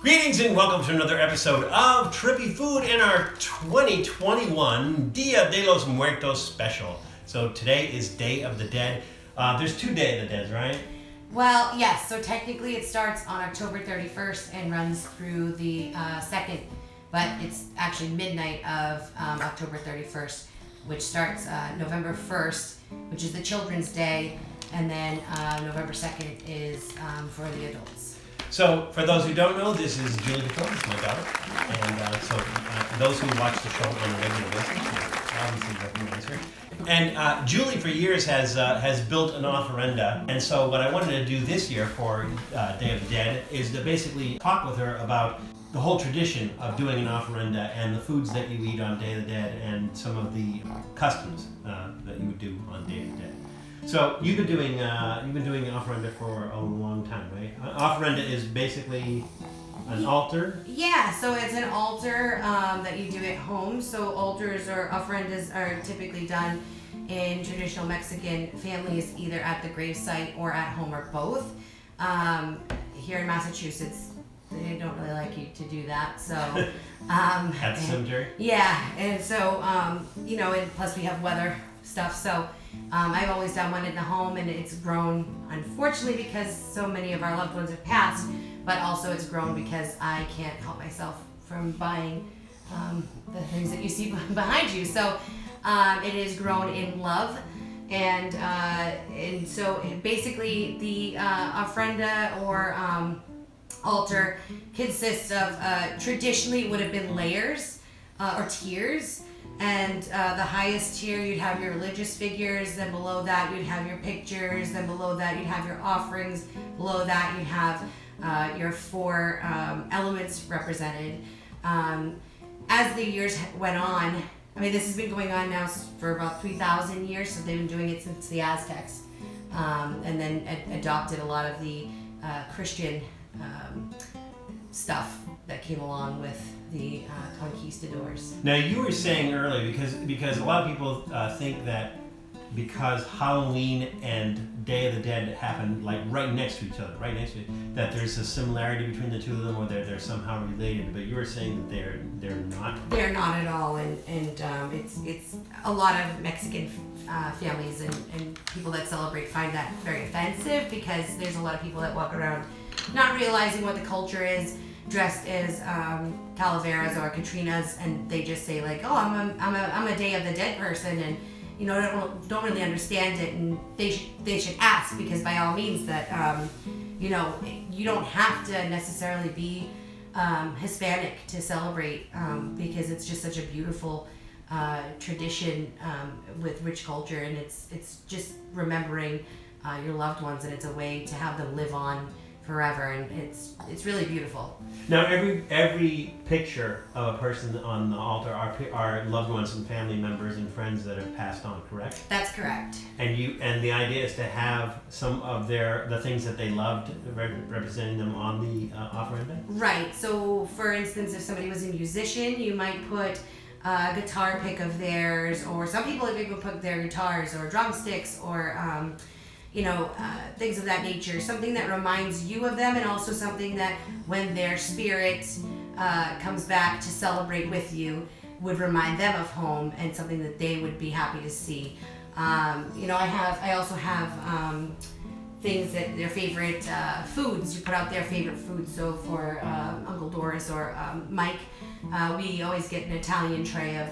Greetings and welcome to another episode of Trippy Food in our 2021 Dia de los Muertos special. So today is Day of the Dead. There's 2 Day of the Dead, right? Well, yes. So technically it starts on October 31st and runs through the 2nd, but it's actually midnight of October 31st, which starts November 1st, which is the Children's Day, and then November 2nd is for the adults. So, for those who don't know, this is Juli Couture, it's my daughter. And so, those who watch the show on a regular basis obviously recognize her. And Juli, for years, has built an ofrenda. And so, what I wanted to do this year for Day of the Dead is to basically talk with her about the whole tradition of doing an ofrenda and the foods that you eat on Day of the Dead and some of the customs that you would do on Day of the Dead. So you've been doing ofrenda for a long time, right? Ofrenda is basically an altar. Yeah, so it's an altar that you do at home. So altars or ofrendas are typically done in traditional Mexican families, either at the gravesite or at home or both. Here in Massachusetts, they don't really like you to do that. So at the cemetery. Yeah, and so and plus we have weather stuff. So I've always done one in the home, and it's grown, unfortunately, because so many of our loved ones have passed, but also it's grown because I can't help myself from buying the things that you see behind you. So it is grown in love, and so basically the ofrenda or altar consists of traditionally would have been layers or tiers. And the highest tier, you'd have your religious figures, then below that you'd have your pictures, then below that you'd have your offerings, below that you'd have your 4 elements represented. As the years went on, I mean, this has been going on now for about 3,000 years, so they've been doing it since the Aztecs, and then adopted a lot of the Christian stuff that came along with the conquistadors. Now you were saying earlier, because a lot of people think that because Halloween and Day of the Dead happen like right next to each other, that there's a similarity between the two of them, or they're somehow related. But you were saying that they're not. They're not at all, and it's a lot of Mexican families and people that celebrate find that very offensive, because there's a lot of people that walk around not realizing what the culture is, dressed as calaveras or Catrinas, and they just say like, oh, I'm a Day of the Dead person, and don't really understand it, and they should ask, because by all means that you don't have to necessarily be Hispanic to celebrate, because it's just such a beautiful tradition with rich culture, and it's just remembering your loved ones, and it's a way to have them live on forever, and it's really beautiful. Now every picture of a person on the altar are loved ones and family members and friends that have passed on, correct? That's correct. And the idea is to have some of the things that they loved representing them on the ofrenda? Right. So for instance, if somebody was a musician, you might put a guitar pick of theirs, or some people even put their guitars or drumsticks or things of that nature, something that reminds you of them, and also something that when their spirit comes back to celebrate with you would remind them of home, and something that they would be happy to see. I also have things that their favorite foods. You put out their favorite foods. So for Uncle Doris or Mike, we always get an Italian tray of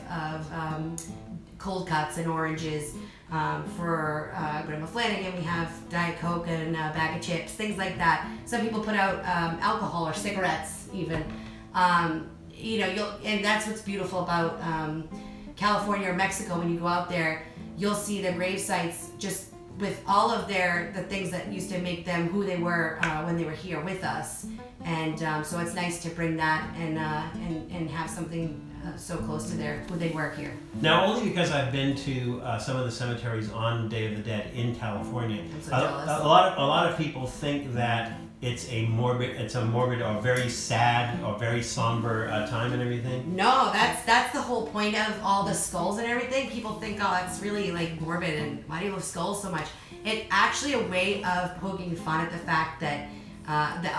cold cuts and oranges. For Grandma Flanagan, we have Diet Coke and a bag of chips, things like that. Some people put out alcohol or cigarettes even. And that's what's beautiful about California or Mexico. When you go out there, you'll see the grave sites just with all of the things that used to make them who they were when they were here with us. And so it's nice to bring that and have something so close to who they were here. Now, only because I've been to some of the cemeteries on Day of the Dead in California. I'm so jealous. A lot of people think that it's a morbid or very sad or very somber time and everything. No, that's the whole point of all the skulls and everything. People think, oh, that's really like morbid, and why do you love skulls so much? It's actually a way of poking fun at the fact that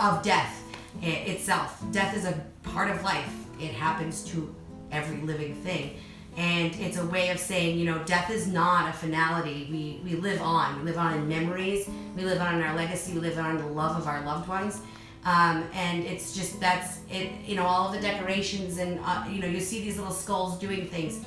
of death. itself. Death is a part of life. It happens to every living thing. And it's a way of saying, death is not a finality. We live on. We live on in memories. We live on in our legacy. We live on in the love of our loved ones. And it's just, that's it, all of the decorations and, you see these little skulls doing things,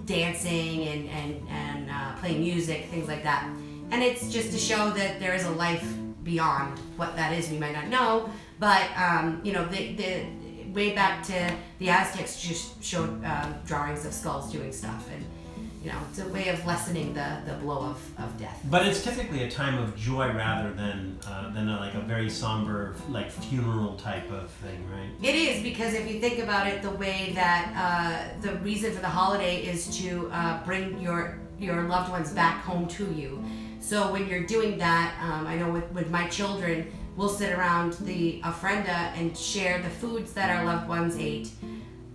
dancing and playing music, things like that. And it's just to show that there is a life beyond what that is. We might not know, but, the way back to the Aztecs just showed drawings of skulls doing stuff, and it's a way of lessening the blow of death. But it's typically a time of joy rather than like a very somber, like funeral type of thing, right? It is, because if you think about it, the way that the reason for the holiday is to bring your loved ones back home to you. So when you're doing that, I know with my children, we'll sit around the ofrenda and share the foods that our loved ones ate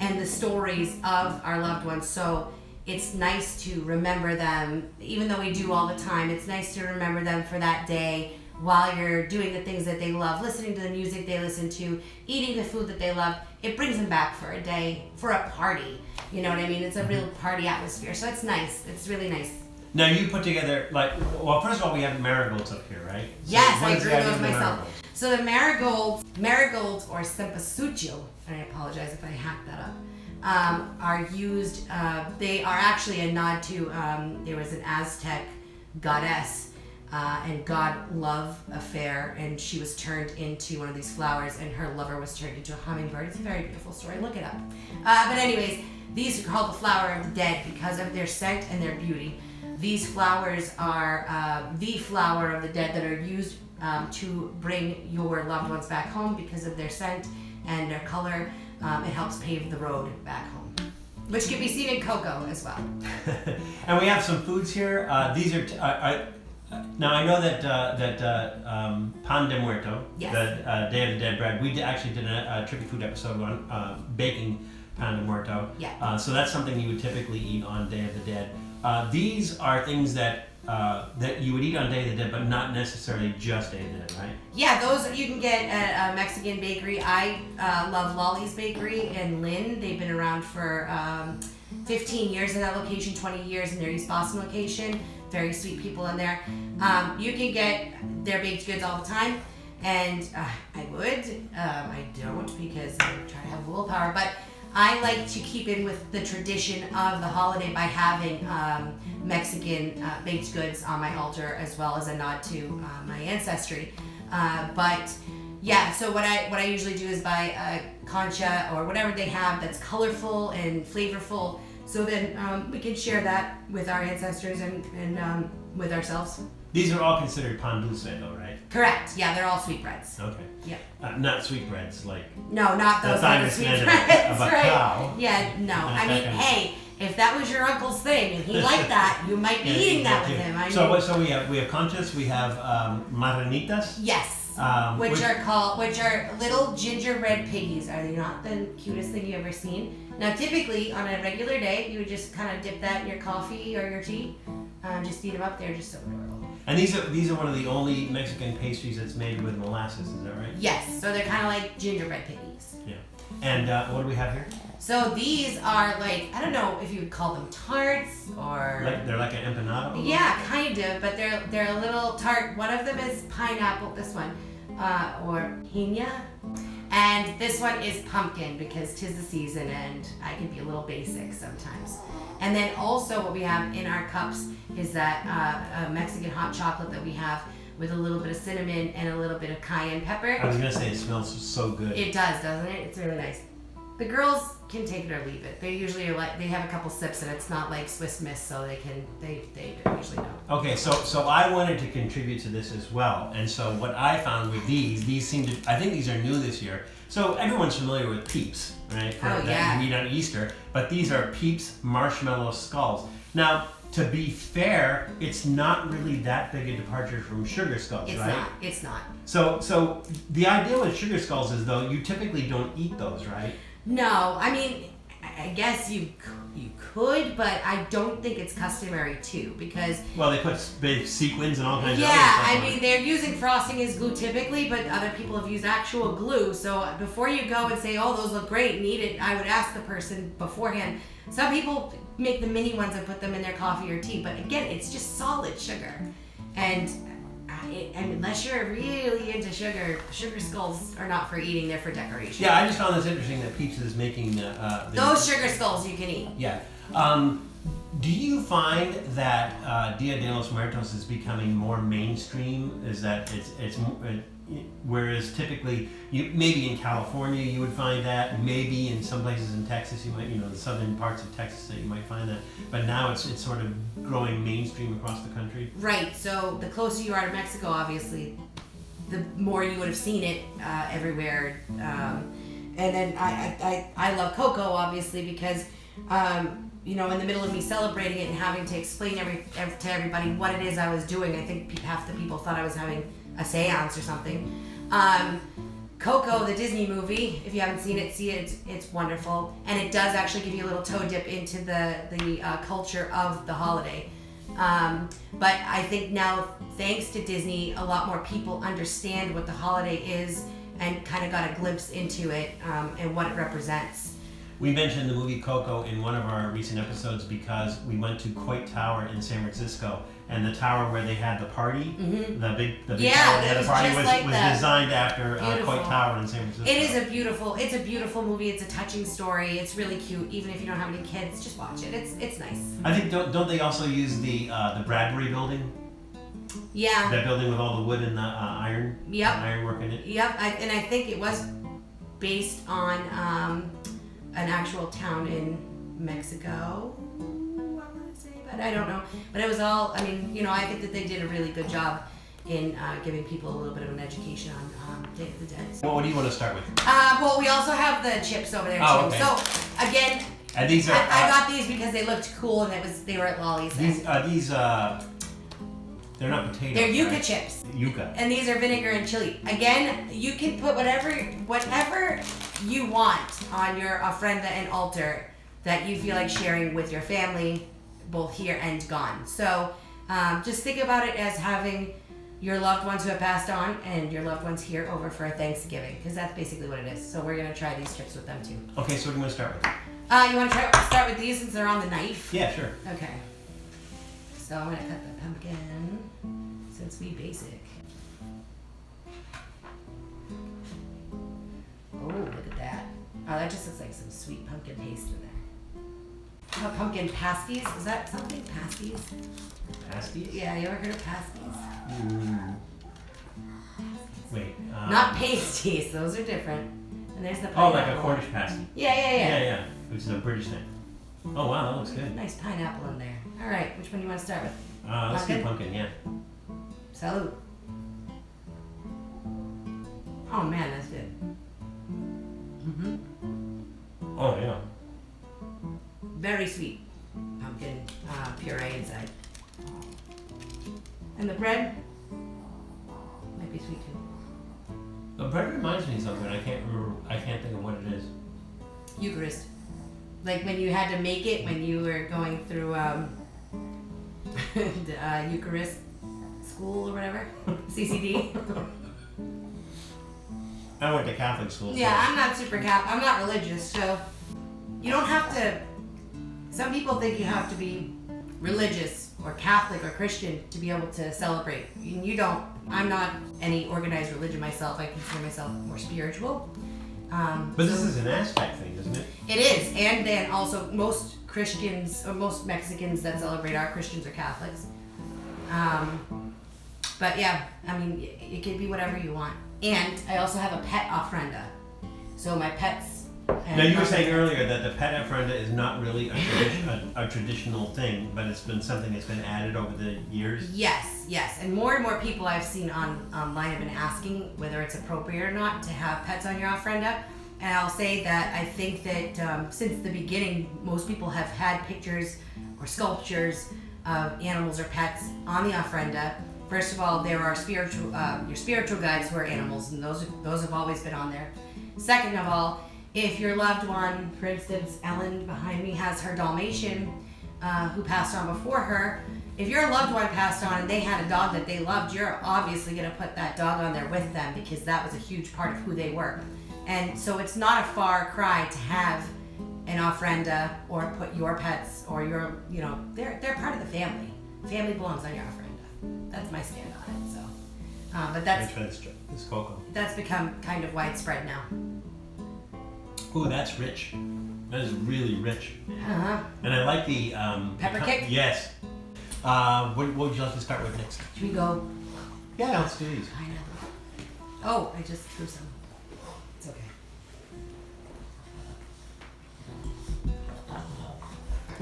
and the stories of our loved ones. So it's nice to remember them, even though we do all the time. It's nice to remember them for that day while you're doing the things that they love, listening to the music they listen to, eating the food that they love. It brings them back for a day, for a party. You know what I mean? It's a real party atmosphere. So it's nice. It's really nice. Now you put together, first of all, we have marigolds up here, right? Yes, I grew those myself. So the marigolds or cempasúchil, and I apologize if I hacked that up, are used, they are actually a nod to, there was an Aztec goddess and god love affair, and she was turned into one of these flowers, and her lover was turned into a hummingbird. It's a very beautiful story, look it up. But anyways, these are called the flower of the dead because of their scent and their beauty. These flowers are the flower of the dead that are used to bring your loved ones back home because of their scent and their color. It helps pave the road back home, which can be seen in Coco as well. And we have some foods here. These are now I know that Pan de Muerto, yes, the Day of the Dead bread. We actually did a Trippy food episode on baking Pan de Muerto. Yeah. So that's something you would typically eat on Day of the Dead. These are things that you would eat on Day of the Dead, but not necessarily just Day of the Dead, right? Yeah, those you can get at a Mexican bakery. I love Lolly's Bakery in Lynn. They've been around for 15 years in that location, 20 years in their East Boston location. Very sweet people in there. You can get their baked goods all the time, and I would. I don't because I try to have willpower, but I like to keep in with the tradition of the holiday by having Mexican baked goods on my altar, as well as a nod to my ancestry. But yeah, so what I usually do is buy a concha or whatever they have that's colorful and flavorful, so then we can share that with our ancestors and with ourselves. These are all considered pandusando, right? Correct. Yeah, they're all sweetbreads. Okay. Yeah. Not sweetbreads like. No, not those kind of sweetbreads. Of a cow. Yeah, no. I mean, hey, if that was your uncle's thing and he liked that, you might be eating that with him. I mean, so we have conchas, we have marranitas. Yes. Which are little gingerbread piggies. Are they not the cutest thing you've ever seen? Now, typically on a regular day, you would just kind of dip that in your coffee or your tea. Just eat them up. They're just so adorable. And these are one of the only Mexican pastries that's made with molasses. Is that right? Yes. So they're kind of like gingerbread piggies. Yeah. And what do we have here? So these are like, I don't know if you would call them tarts or... They're like an empanada? Yeah, kind of, but they're a little tart. One of them is pineapple, this one, or piña. And this one is pumpkin because 'tis the season and I can be a little basic sometimes. And then also what we have in our cups is that Mexican hot chocolate that we have with a little bit of cinnamon and a little bit of cayenne pepper. I was going to say it smells so good. It does, doesn't it? It's really nice. The girls can take it or leave it. They usually are like, they have a couple sips and it's not like Swiss Miss, so they usually know. Okay, so I wanted to contribute to this as well. And so what I found with these seem to, I think these are new this year. So everyone's familiar with Peeps, right? That you eat on Easter. But these are Peeps marshmallow skulls. Now, to be fair, it's not really that big a departure from sugar skulls, right? It's not. So the idea with sugar skulls is though you typically don't eat those, right? No, I mean, I guess you could, but I don't think it's customary to, because Well, they put big sequins and all kinds of yeah, other stuff I on mean it. they're using frosting as glue typically, but other people have used actual glue. So before you go and say, "Oh, those look great, need it," I would ask the person beforehand. Some people make the mini ones and put them in their coffee or tea, but again, it's just solid sugar, and unless you're really into sugar skulls are not for eating; they're for decoration. Yeah, I just found this interesting that Peeps is making Those sugar skulls you can eat. Yeah. Do you find that Dia de los Muertos is becoming more mainstream? Is that it's whereas typically maybe in California you would find that, maybe in some places in Texas you might, the southern parts of Texas that you might find that, but now it's sort of growing mainstream across the country. Right. So the closer you are to Mexico, obviously, the more you would have seen it everywhere. And then I love Coco, obviously, because in the middle of me celebrating it and having to explain to everybody what it is I was doing, I think half the people thought I was having a seance or something. Coco, the Disney movie, if you haven't seen it, see it. It's wonderful, and it does actually give you a little toe dip into the culture of the holiday. But I think now, thanks to Disney, a lot more people understand what the holiday is and kind of got a glimpse into it and what it represents. We mentioned the movie Coco in one of our recent episodes because we went to Coit Tower in San Francisco, and the tower where they had the party, the big tower they had the party was designed after Coit Tower in San Francisco. It is a beautiful movie. It's a touching story. It's really cute. Even if you don't have any kids, just watch it. It's nice. I think don't they also use the Bradbury building? Yeah. That building with all the wood and the iron. Yep. Ironwork in it. Yep. And I think it was based on an actual town in Mexico. I want to say, but I don't know. But it was all. I mean, I think that they did a really good job in giving people a little bit of an education on Day of the Dead. Well, what do you want to start with? Well, we also have the chips over there too. Okay. So again, And these are. I got these because they looked cool and they were at Lolly's. These they're not potatoes. They're Yuca right? chips. Yuca. And these are vinegar and chili. Again, you can put whatever you want on your ofrenda and altar that you feel like sharing with your family, both here and gone. So just think about it as having your loved ones who have passed on and your loved ones here over for a Thanksgiving, because that's basically what it is. So we're gonna try these chips with them too. Okay, so what do you want to start with? You want to start with these since they're on the knife? Yeah, sure. Okay. So I'm gonna cut the pumpkin since we basic. Oh, look at that. Oh, that just looks like some sweet pumpkin paste in there. Pumpkin pasties? Is that something? Pasties? Pasties? Yeah, you ever heard of pasties? Wait. Not pasties. Those are different. And there's the Oh, pineapple. like a Cornish pasty. Yeah. Which is a British thing. Oh wow, that looks good. Nice pineapple in there. All right, which one do you want to start with? Let's do pumpkin, yeah. Salud. Oh man, that's good. Oh yeah. Very sweet pumpkin puree inside. And the bread might be sweet too. The bread reminds me of something. I can't think of what it is. Eucharist. Like when you had to make it when you were going through the Eucharist school or whatever. CCD. I went to Catholic school. So. Yeah, I'm not super Catholic. I'm not religious, so you don't have to. Some people think you have to be religious or Catholic or Christian to be able to celebrate. You don't. I'm not any organized religion myself. I consider myself more spiritual. But this is an Aztec thing, isn't it? It is, and then also most Christians or most Mexicans that celebrate are Christians or Catholics. But yeah, I mean, it could be whatever you want. And I also have a pet ofrenda. So my pets. Now you were saying earlier that the pet ofrenda is not really a traditional thing, but it's been something that's been added over the years. Yes, and more people I've seen online have been asking whether it's appropriate or not to have pets on your ofrenda. And I'll say that I think that since the beginning, most people have had pictures or sculptures of animals or pets on the ofrenda. First of all, there are your spiritual guides who are animals, and those have always been on there. Second of all, if your loved one, for instance, Ellen behind me has her Dalmatian who passed on before her. If your loved one passed on and they had a dog that they loved, you're obviously going to put that dog on there with them because that was a huge part of who they were. And so it's not a far cry to have an ofrenda or put your pets or your, you know, they're part of the family. Family belongs on your ofrenda. That's my stand on it. So, but This Coco. that's become kind of widespread now. Ooh, that's rich. That is really rich. Uh-huh. And I like the Pepper kick? Yes. What would you like to start with next? Should we go? Yeah, let's do these. I know. Oh, I just threw some. It's okay.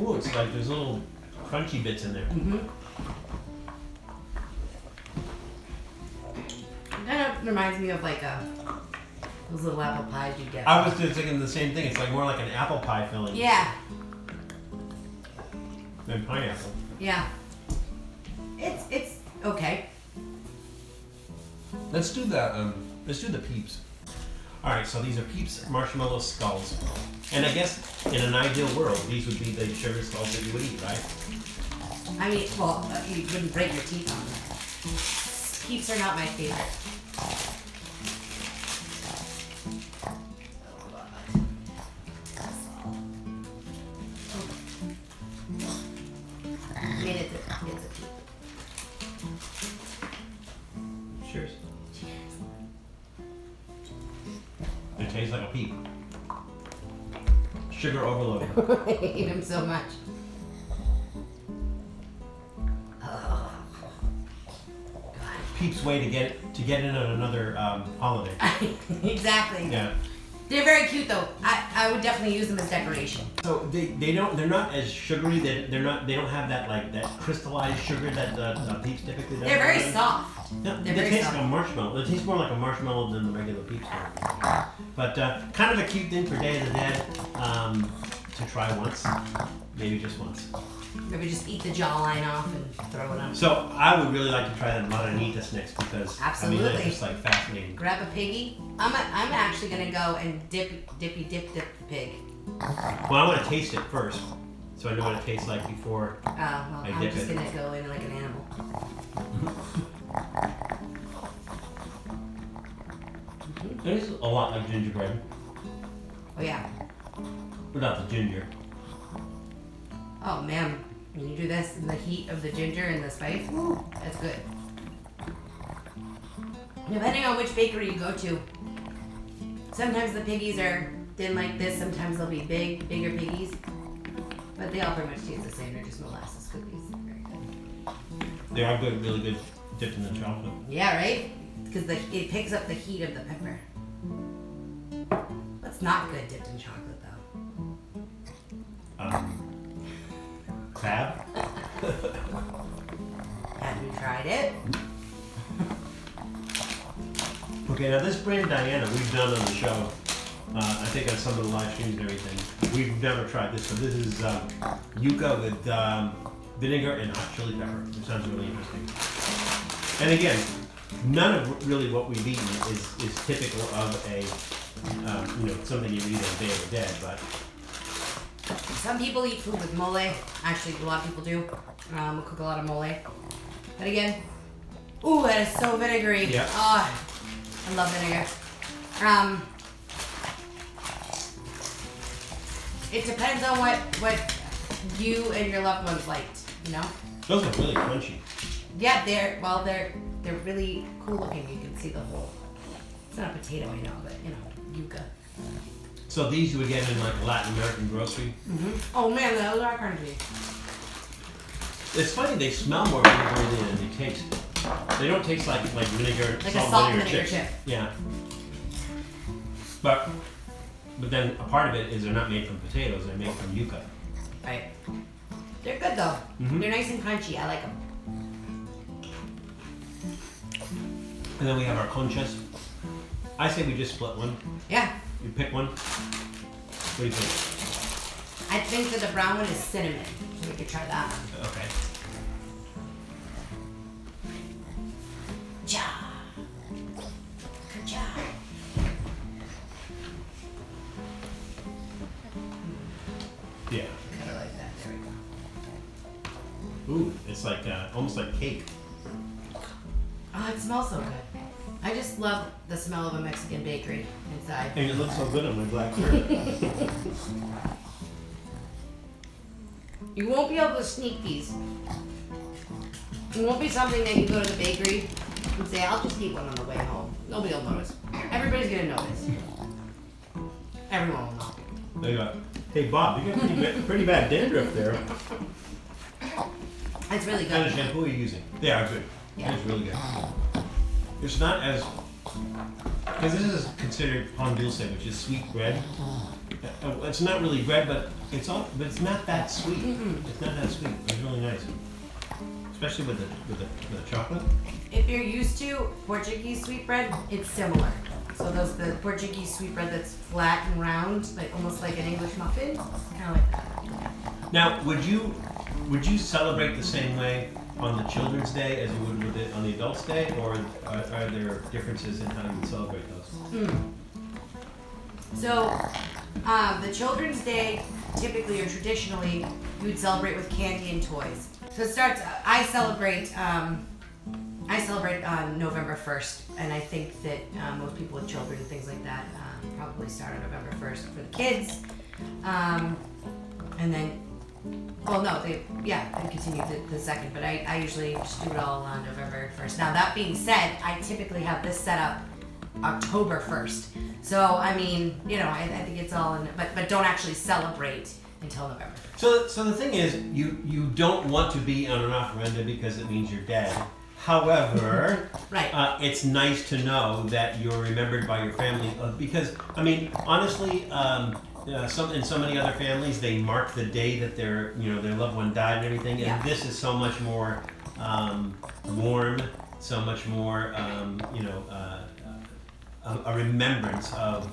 Ooh, it's like there's little crunchy bits in there. Mm-hmm. It kind of reminds me of like those little apple pies you get. I was just thinking the same thing. It's like more like an apple pie filling Yeah. than pineapple. Yeah. It's okay. Let's do the Peeps. All right, so these are Peeps marshmallow skulls, and I guess in an ideal world, these would be the sugar skulls that you would eat, right? I mean, well, you wouldn't break your teeth on them. Peeps are not my favorite. I mean, it's a peep. Cheers. It tastes like a peep. Sugar overload. I hate him so much. Oh. God. Peeps way to get in on another holiday. Exactly. Yeah. They're very cute though. I would definitely use them as decoration. So they're not as sugary. They don't have that like that crystallized sugar that the Peeps typically does. They're very soft. No, They're they very taste soft. like a marshmallow. They taste more like a marshmallow than the regular Peeps do. But kind of a cute thing for Day of the Dead to try once, maybe just once. Maybe just eat the jawline off and throw it on. So I would really like to try the Marigolds next because I mean Absolutely. they're just like fascinating. Grab a piggy. I'm actually gonna go and dip the pig. Well, I want to taste it first, so I know what it tastes like before. Well, I'm dip just it. gonna go in like an animal. It is a lot like gingerbread Oh yeah. without the ginger. Oh man, when you do this in the heat of the ginger and the spice, ooh, that's good. Depending on which bakery you go to, sometimes the piggies are thin like this, sometimes they'll be bigger piggies. But they all pretty much taste the same, they're just molasses cookies. Very good. They are good, really good dipped in the chocolate. Yeah, right? Because it picks up the heat of the pepper. That's not good dipped in chocolate though. Crab. Have you tried it? Okay, now this brand Diana we've done on the show. I think on some of the live streams and everything. We've never tried this, so this is Yuca with vinegar and hot chili pepper, which sounds really interesting. And again, none of really what we've eaten is typical of a something you eat on Day of the Dead, but Some people eat food with mole. Actually, a lot of people do. We cook a lot of mole. But again, ooh, that is so vinegary. Yeah. Oh, I love vinegar. It depends on what you and your loved ones liked, you know? those are really crunchy. Yeah, they're really cool looking. You can see the whole. It's not a potato, I know, but you know, yuca. So these you would get in like a Latin American grocery. Mm-hmm. Oh man, those are crunchy. It's funny, they smell more vinegary than they taste. They don't taste like vinegar, Like a salt vinegar chips. chip. Yeah. But then a part of it is they're not made from potatoes, they're made from yuca. Right. They're good though. Mhm. They're nice and crunchy. I like them. And then we have our conchas. I say we just split one. Yeah. You pick one. What do you think? I think that the brown one is cinnamon. So we could try that one. Okay. Ja. Good job. Yeah. Kind of like that. There we go. Ooh, it's like almost like cake. Oh, it smells so good. I just love the smell of a Mexican bakery inside. And it looks so good on my black shirt. You won't be able to sneak these. It won't be something that you go to the bakery and say, I'll just eat one on the way home. Nobody will notice. Everybody's gonna notice. Everyone will know. There you go. Hey Bob, you got pretty bad dandruff there. It's really What kind of good. shampoo are you using? They are good. Yeah. It's really good. It's not as, because this is considered pan dulce, which is sweet bread. It's not really bread, but it's not that sweet. It's not that sweet. It's really nice, especially with the chocolate. If you're used to Portuguese sweetbread, it's similar. So the Portuguese sweetbread that's flat and round, like almost like an English muffin, kind of like that. Now, would you celebrate the same way on the Children's Day as you would with it on the Adults' Day, or are there differences in how you celebrate those? So, the Children's Day, typically or traditionally, you would celebrate with candy and toys. So it starts. I celebrate on November 1st, and I think that most people with children and things like that probably start on November 1st for the kids, and then. Well, no, they continue the second, but I usually just do it all on November 1st. Now, that being said, I typically have this set up October 1st. So, I mean, I think it's all in, but don't actually celebrate until November 1st. So the thing is, you don't want to be on an ofrenda because it means you're dead. However, Right. It's nice to know that you're remembered by your family because, I mean, honestly, in so many other families, they mark the day that their loved one died and everything, and Yeah. this is so much more warm, so much more a remembrance of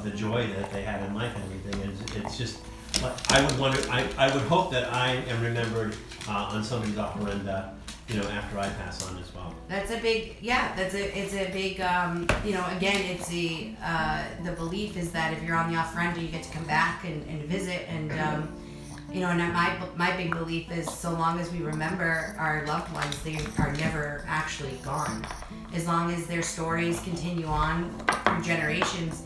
the joy that they had in life and everything. And it's just, I would hope that I am remembered on somebody's ofrenda, after I pass on as well. That's a big, it's a big, again, it's the belief is that if you're on the ofrenda, you get to come back and visit, and and my big belief is so long as we remember our loved ones, they are never actually gone. As long as their stories continue on through generations,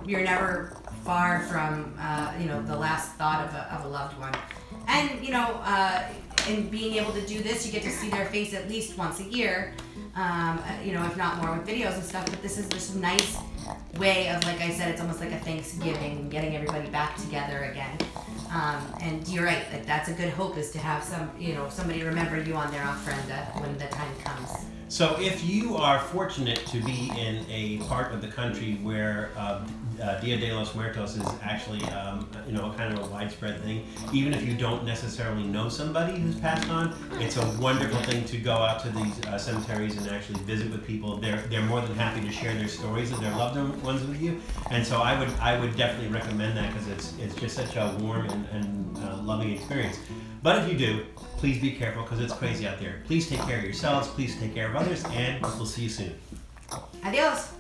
you're never far from, the last thought of a loved one. And, and being able to do this, you get to see their face at least once a year, if not more with videos and stuff. But this is just a nice way of, like I said, it's almost like a Thanksgiving, getting everybody back together again. And you're right, like that's a good hope, is to have somebody remember you on their ofrenda when the time comes. So if you are fortunate to be in a part of the country where Dia de los Muertos is actually, kind of a widespread thing, even if you don't necessarily know somebody who's passed on, it's a wonderful thing to go out to these cemeteries and actually visit with people. They're more than happy to share their stories of their loved ones with you, and so I would definitely recommend that, because it's just such a warm and loving experience. But if you do, please be careful, because it's crazy out there. Please take care of yourselves, please take care of others, and we'll see you soon. Adios.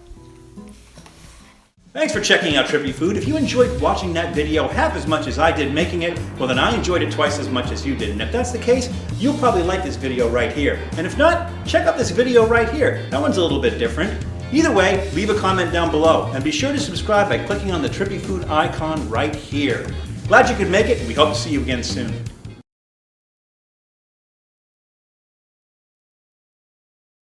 Thanks for checking out Trippy Food. If you enjoyed watching that video half as much as I did making it, well then I enjoyed it twice as much as you did. And if that's the case, you'll probably like this video right here. And if not, check out this video right here. That one's a little bit different. Either way, leave a comment down below. And be sure to subscribe by clicking on the Trippy Food icon right here. Glad you could make it, and we hope to see you again soon.